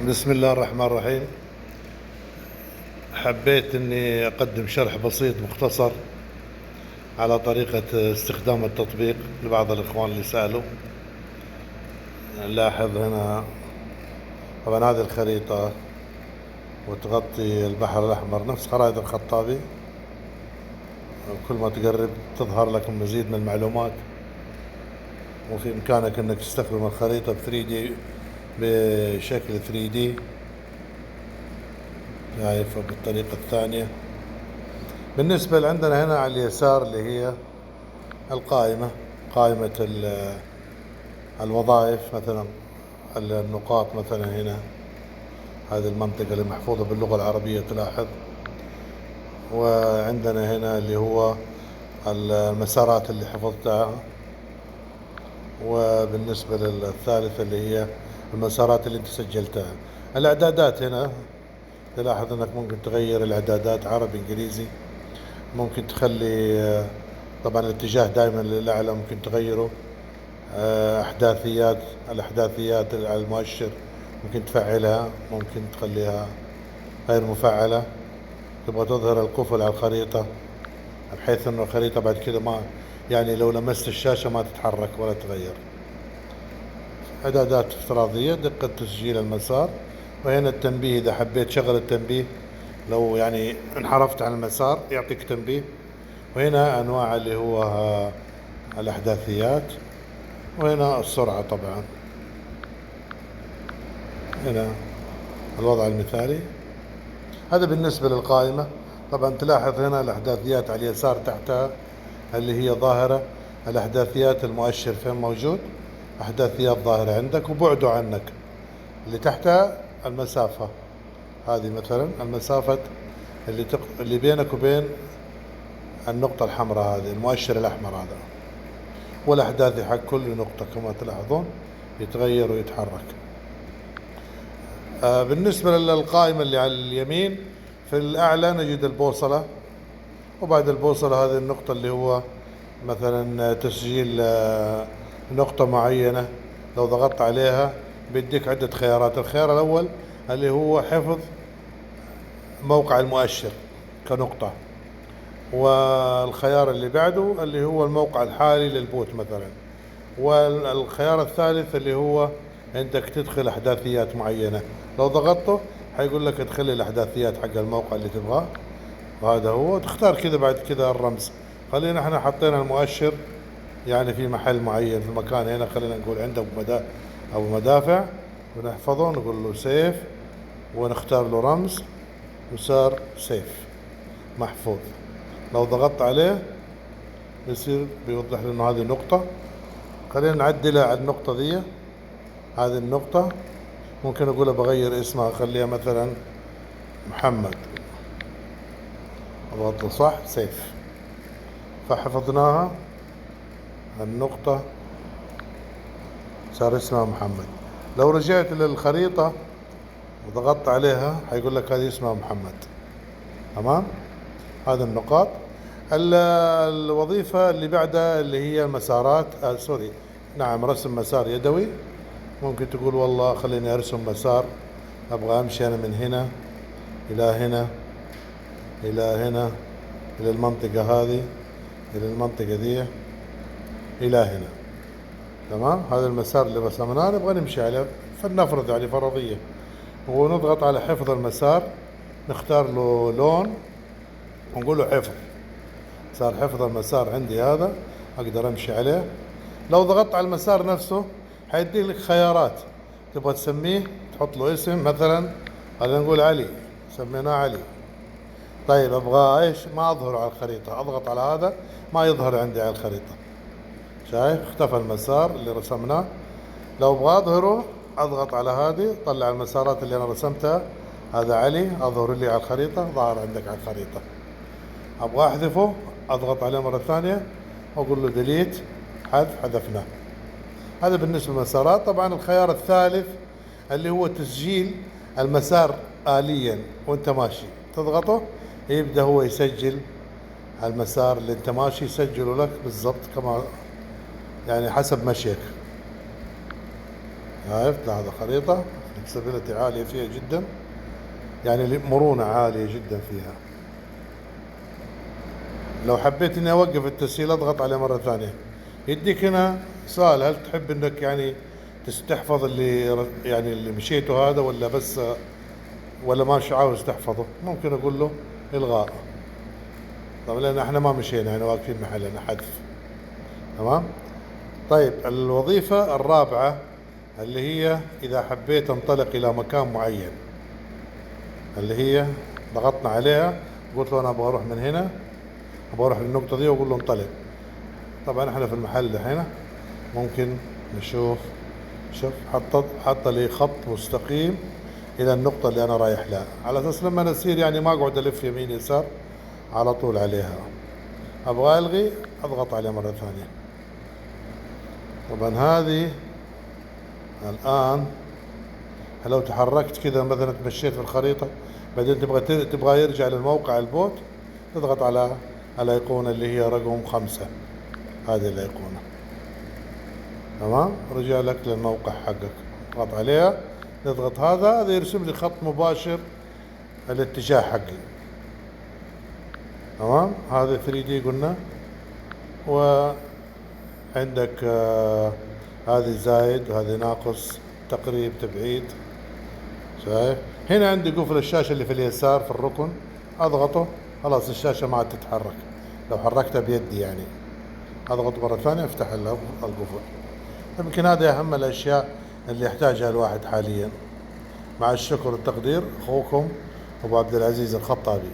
بسم الله الرحمن الرحيم. حبيت اني اقدم شرح بسيط مختصر على طريقة استخدام التطبيق لبعض الاخوان اللي سألوا. نلاحظ هنا طبعا هذه الخريطة وتغطي البحر الاحمر نفس خرائط الخطابي، كل ما تقرب تظهر لك مزيد من المعلومات، وفي امكانك انك تستخدم الخريطة ب 3D بشكل 3D شايفه بالطريقة الثانية. بالنسبة عندنا هنا على اليسار اللي هي القائمة، قائمة الوظائف، مثلا النقاط مثلا هنا هذه المنطقة اللي محفوظة باللغة العربية تلاحظ، وعندنا هنا اللي هو المسارات اللي حفظتها، وبالنسبة للثالثة اللي هي المسارات اللي انت سجلتها. الاعدادات هنا تلاحظ انك ممكن تغير الاعدادات عربي انجليزي، ممكن تخلي طبعا الاتجاه دائما للأعلى ممكن تغيره. الأحداثيات على المؤشر ممكن تفعلها، ممكن تخليها غير مفعلة. تبغى تظهر القفل على الخريطة بحيث انه الخريطة بعد كده ما يعني لو لمست الشاشة ما تتحرك ولا تغير. إعدادات افتراضية، دقة تسجيل المسار، وهنا التنبيه إذا حبيت شغل التنبيه لو يعني انحرفت عن المسار يعطيك تنبيه. وهنا أنواع اللي هو الأحداثيات، وهنا السرعة طبعا، هنا الوضع المثالي. هذا بالنسبة للقائمة. طبعا تلاحظ هنا الأحداثيات على اليسار تحتها اللي هي ظاهرة الأحداثيات، المؤشر فين موجود، أحداثيات ظاهرة عندك وبعده عنك. اللي تحتها المسافة، هذه مثلا المسافة اللي بينك وبين النقطة الحمراء، هذه المؤشر الأحمر هذا، والأحداثي حق كل نقطة كما تلاحظون يتغير ويتحرك. بالنسبة للقائمة اللي على اليمين في الأعلى نجد البوصلة، وبعد البوصلة هذه النقطة اللي هو مثلا تسجيل نقطة معينة، لو ضغطت عليها بيديك عدة خيارات. الخيار الأول اللي هو حفظ موقع المؤشر كنقطة، والخيار اللي بعده اللي هو الموقع الحالي للبوت مثلا، والخيار الثالث اللي هو عندك تدخل أحداثيات معينة، لو ضغطته حيقول لك ادخل لي الأحداثيات حق الموقع اللي تبغاه، وهذا هو تختار كذا. بعد كذا الرمز، خلينا احنا حطينا المؤشر يعني في محل معين في مكان هنا، خلينا نقول عنده أبو مدافع، ونحفظه نقول له سيف ونختار له رمز وصار سيف محفوظ. لو ضغطت عليه بيصير بيوضح لي انه هذه نقطة. خلينا نعدلها على النقطة دي، هذه النقطة ممكن اقول بغير اسمها، اخليها مثلا محمد، اضغط له صح سيف، فحفظناها النقطة صار اسمها محمد. لو رجعت للخريطة وضغطت عليها حيقول لك هذه اسمها محمد. تمام، هذه النقاط. الوظيفة اللي بعدها اللي هي المسارات، نعم رسم مسار يدوي. ممكن تقول والله خليني ارسم مسار، ابغى امشي انا من هنا الى هنا الى هنا الى المنطقة هذه الى المنطقة دي الى هنا. تمام، هذا المسار اللي رسمناه نبغى نمشي عليه، فلنفرض يعني فرضية، ونضغط على حفظ المسار، نختار له لون ونقول له حفظ، صار حفظ المسار عندي هذا اقدر امشي عليه. لو ضغطت على المسار نفسه حيدي لك خيارات، تبغى تسميه تحط له اسم، مثلا خلينا نقول علي، سميناه علي. طيب ابغى ايش ما اظهر على الخريطة، اضغط على هذا ما يظهر عندي على الخريطة، شايف اختفى المسار اللي رسمناه. لو ابغى اظهره اضغط على هذه، طلع المسارات اللي انا رسمتها، هذا علي اظهر لي على الخريطة، ظهر عندك على الخريطة. ابغى احذفه اضغط عليه مرة ثانية واقول له ديليت، حذفناه. هذا بالنسبة للمسارات. طبعا الخيار الثالث اللي هو تسجيل المسار آليا وانت ماشي، تضغطه يبدأ هو يسجل المسار اللي انت ماشي، يسجله لك بالضبط كما يعني حسب مشيك. عرفت هذا خريطة فلكسبيليتي عالية فيها جدا، يعني مرونة عالية جدا فيها. لو حبيت اني اوقف التسهيل اضغط عليه مرة ثانية، يديك هنا سؤال: هل تحب انك يعني تحفظ اللي مشيته هذا، ولا بس ولا مش عاوز تحفظه؟ ممكن اقول له الغاء. طبعا لان احنا ما مشينا، يعني واقفين محلنا، حذف. تمام. طيب الوظيفة الرابعة اللي هي إذا حبيت أنطلق إلى مكان معين، اللي هي ضغطنا عليها، قلت له أنا أبغى أروح من هنا، أبغى أروح للنقطة دي، وأقول له انطلق. طبعا إحنا في المحل هنا ممكن نشوف، شوف حط لي خط مستقيم إلى النقطة اللي أنا رايح لها، على أساس لما أنا أسير يعني ما أقعد ألف يمين يسار على طول عليها. أبغى ألغي، أضغط عليه مرة ثانية. طبعا هذه الآن لو تحركت كذا مثلا، تمشيت في الخريطة، بعدين تبغى يرجع للموقع البوت، تضغط على الأيقونة اللي هي رقم 5، هذه الأيقونة. تمام، رجع لك للموقع حقك، تضغط عليها، تضغط هذا يرسم لي خط مباشر الاتجاه حقي. تمام، هذا 3D قلنا. وعندك هذه زايد وهذه ناقص، تقريب، تبعيد. شايف هنا عندي قفل الشاشة اللي في اليسار في الركن، اضغطه خلاص الشاشة ما عاد تتحرك. لو حركتها بيدي يعني، اضغط مرة ثانية افتح القفل. يمكن هذه اهم الاشياء اللي يحتاجها الواحد حاليا. مع الشكر والتقدير، اخوكم ابو عبد العزيز الخطابي.